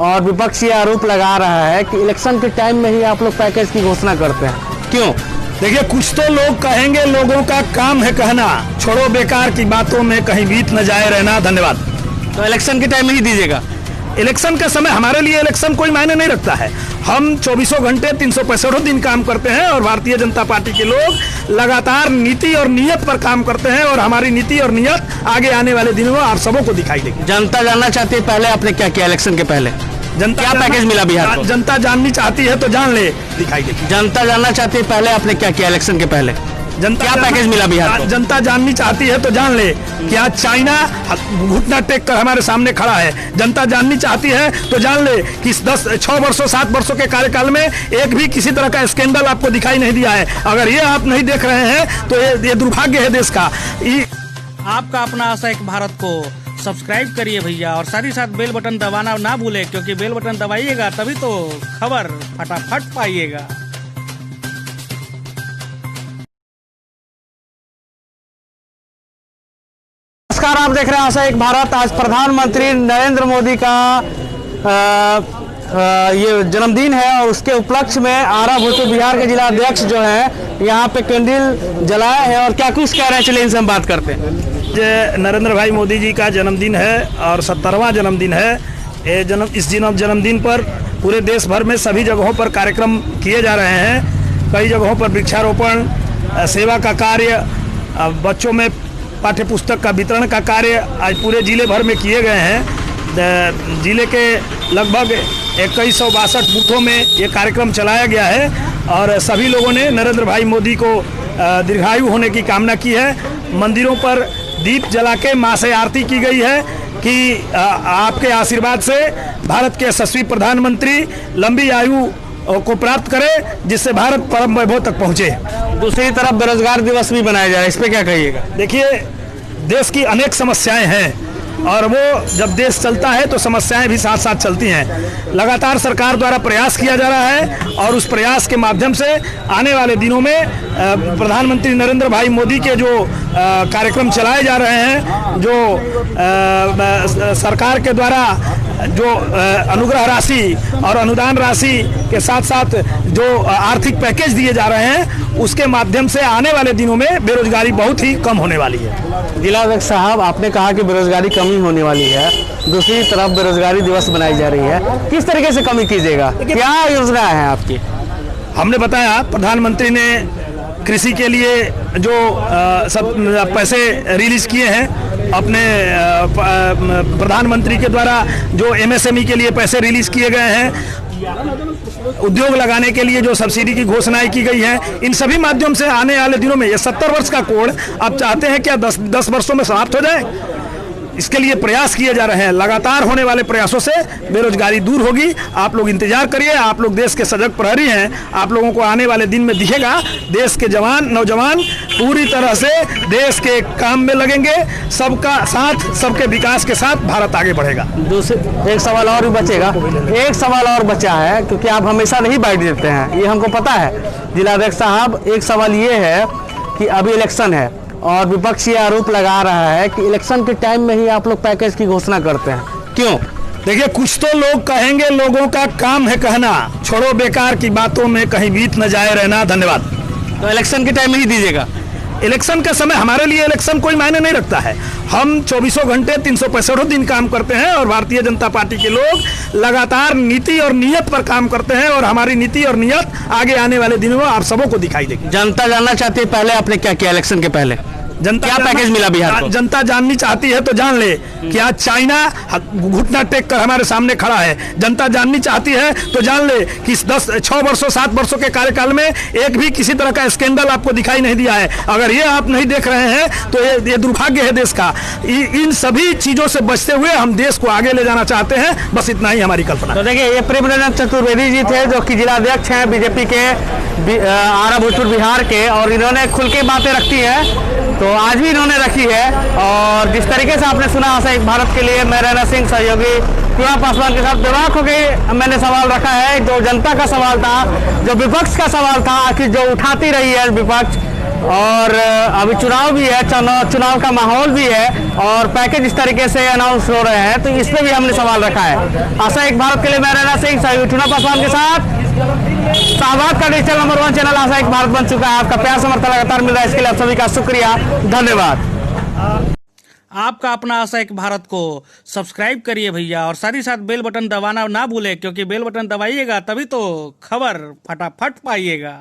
और विपक्ष ये आरोप लगा रहा है कि इलेक्शन के टाइम में ही आप लोग पैकेज की घोषणा करते हैं, क्यों? देखिए, कुछ तो लोग कहेंगे, लोगों का काम है कहना, छोड़ो बेकार की बातों में कहीं बीत न जाए रहना। धन्यवाद। तो इलेक्शन के टाइम में ही दीजिएगा? इलेक्शन का समय हमारे लिए इलेक्शन कोई मायने नहीं रखता है। हम 24 घंटे 365 दिन काम करते हैं और भारतीय जनता पार्टी के लोग लगातार नीति और नियत पर काम करते हैं और हमारी नीति और नियत आगे आने वाले दिनों में आप सबों को दिखाई देगी। जनता जानना चाहती है पहले आपने क्या किया इलेक्शन के पहले? जनता क्या पैकेज मिला बिहार को? जनता जाननी चाहती है तो जान ले, दिखाई देगी। जनता जानना चाहती है पहले आपने क्या किया इलेक्शन के पहले? जनता क्या पैकेज मिला बिहार को? जनता जाननी चाहती है तो जान ले कि आज चाइना घुटना टेक कर हमारे सामने खड़ा है। जनता जाननी चाहती है तो जान ले कि 6 वर्षों 7 वर्षों के कार्यकाल में एक भी किसी तरह का स्कैंडल आपको दिखाई नहीं दिया है। अगर ये आप नहीं देख रहे हैं तो ये दुर्भाग्य है देश का। आपका अपना आशा एक भारत को सब्सक्राइब करिए भैया, और साथ ही साथ बेल बटन दबाना ना भूलें, क्योंकि बेल बटन दबाइएगा तभी तो खबर फटाफट पाइएगा। नमस्कार, आप देख रहे हैं आशा एक भारत। आज प्रधानमंत्री नरेंद्र मोदी का ये जन्मदिन है और उसके उपलक्ष्य में आरा भोजपुर बिहार के जिला अध्यक्ष जो है यहाँ पे कैंडल जलाया है और क्या कुछ कह रहे हैं, चलिए इनसे हम बात करते हैं। नरेंद्र भाई मोदी जी का जन्मदिन है और 70वां जन्मदिन है। इस जन्मदिन पर पूरे देश भर में सभी जगहों पर कार्यक्रम किए जा रहे हैं। कई जगहों पर वृक्षारोपण, सेवा का कार्य, बच्चों में पाठ्य पुस्तक का वितरण का कार्य आज पूरे जिले भर में किए गए हैं। जिले के लगभग 2162 बूथों में ये कार्यक्रम चलाया गया है और सभी लोगों ने नरेंद्र भाई मोदी को दीर्घायु होने की कामना की है। मंदिरों पर दीप जला के मां से आरती की गई है कि आपके आशीर्वाद से भारत के यशस्वी प्रधानमंत्री लंबी आयु को प्राप्त करे, जिससे भारत परम वैभव तक पहुंचे। दूसरी तरफ बेरोजगार दिवस भी मनाया जा रहा है, इस पे क्या कहिएगा? देखिए, देश की अनेक समस्याएं हैं और वो जब देश चलता है तो समस्याएं भी साथ साथ चलती हैं। लगातार सरकार द्वारा प्रयास किया जा रहा है और उस प्रयास के माध्यम से आने वाले दिनों में प्रधानमंत्री नरेंद्र भाई मोदी के जो कार्यक्रम चलाए जा रहे हैं, जो सरकार के द्वारा जो अनुग्रह राशि और अनुदान राशि के साथ साथ जो आर्थिक पैकेज दिए जा रहे हैं, उसके माध्यम से आने वाले दिनों में बेरोजगारी बहुत ही कम होने वाली है। जिला अध्यक्ष साहब, आपने कहा कि बेरोजगारी कमी होने वाली है, दूसरी तरफ बेरोजगारी दिवस बनाई जा रही है, किस तरीके से कमी कीजिएगा? क्या योजना है आपकी? हमने बताया, प्रधानमंत्री ने कृषि के लिए जो सब पैसे रिलीज किए हैं, अपने प्रधानमंत्री के द्वारा जो MSME के लिए पैसे रिलीज किए गए हैं, उद्योग लगाने के लिए जो सब्सिडी की घोषणाएं की गई हैं, इन सभी माध्यम से आने वाले दिनों में ये 70 वर्ष का कोड अब चाहते हैं क्या 10 वर्षों में समाप्त हो जाए। इसके लिए प्रयास किए जा रहे हैं। लगातार होने वाले प्रयासों से बेरोजगारी दूर होगी। आप लोग इंतजार करिए, आप लोग देश के सजग प्रहरी हैं। आप लोगों को आने वाले दिन में दिखेगा देश के नौजवान पूरी तरह से देश के काम में लगेंगे। सबका साथ, सबके विकास के साथ भारत आगे बढ़ेगा। एक सवाल और भी बचेगा, एक सवाल और बचा है, क्योंकि आप हमेशा नहीं बाइट देते हैं, ये हमको पता है। जिला अध्यक्ष साहब, एक सवाल ये है कि अभी इलेक्शन है और विपक्ष ये आरोप लगा रहा है कि इलेक्शन के टाइम में ही आप लोग पैकेज की घोषणा करते हैं, क्यों? देखिए, कुछ तो लोग कहेंगे, लोगों का काम है कहना, छोड़ो बेकार की बातों में कहीं बीत न जाए रहना। धन्यवाद। तो इलेक्शन के टाइम में ही दीजिएगा? इलेक्शन का समय हमारे लिए इलेक्शन कोई मायने नहीं रखता है। हम 24 घंटे 365 दिन काम करते हैं और भारतीय जनता पार्टी के लोग लगातार नीति और नियत पर काम करते हैं और हमारी नीति और नियत आगे आने वाले दिनों में आप सबों को दिखाई देगी। जनता जानना चाहती है पहले आपने क्या किया इलेक्शन के पहले? जनता क्या पैकेज मिला बिहार को? जनता जाननी चाहती है तो जान ले कि आज चाइना घुटना टेक कर हमारे सामने खड़ा है। जनता जाननी चाहती है तो जान ले कि 6 वर्षों 7 वर्षों के कार्यकाल में एक भी किसी तरह का स्कैंडल आपको दिखाई नहीं दिया है। अगर ये आप नहीं देख रहे हैं तो ये दुर्भाग्य है देश का। इन सभी चीजों से बचते हुए हम देश को आगे ले जाना चाहते हैं, बस इतना ही हमारी कल्पना। तो देखिए, ये प्रेमचंद चतुर्वेदी जी थे जो कि जिला अध्यक्ष हैं बीजेपी के आरा भोजपुर बिहार के, और इन्होंने खुल के बातें रखी है तो आज भी इन्होंने रखी है। और जिस तरीके से आपने सुना आशा एक भारत के लिए मैं रैना सिंह सहयोगी कुणाल पासवान के साथ बेबाक हो गई मैंने सवाल रखा है, जो जनता का सवाल था, जो विपक्ष का सवाल था, आखिर जो उठाती रही है विपक्ष और अभी चुनाव भी है, चुनाव का माहौल भी है और पैकेज इस तरीके से अनाउंस हो रहे हैं, तो इस पे भी हमने सवाल रखा है। आशा एक भारत के लिए मैं राणा सिंह चुनाव पासवान के साथ शाहबाद का डिजिटल नंबर 1 चैनल आशा एक भारत बन चुका है। आपका प्यार समर्थन लगातार मिल रहा है, इसके लिए आप सभी का शुक्रिया, धन्यवाद। आपका अपना आशा एक भारत को सब्सक्राइब करिए भैया, और साथ ही साथ बेल बटन दबाना ना भूलें, क्योंकि बेल बटन दबाइएगा तभी तो खबर फटाफट पाइएगा।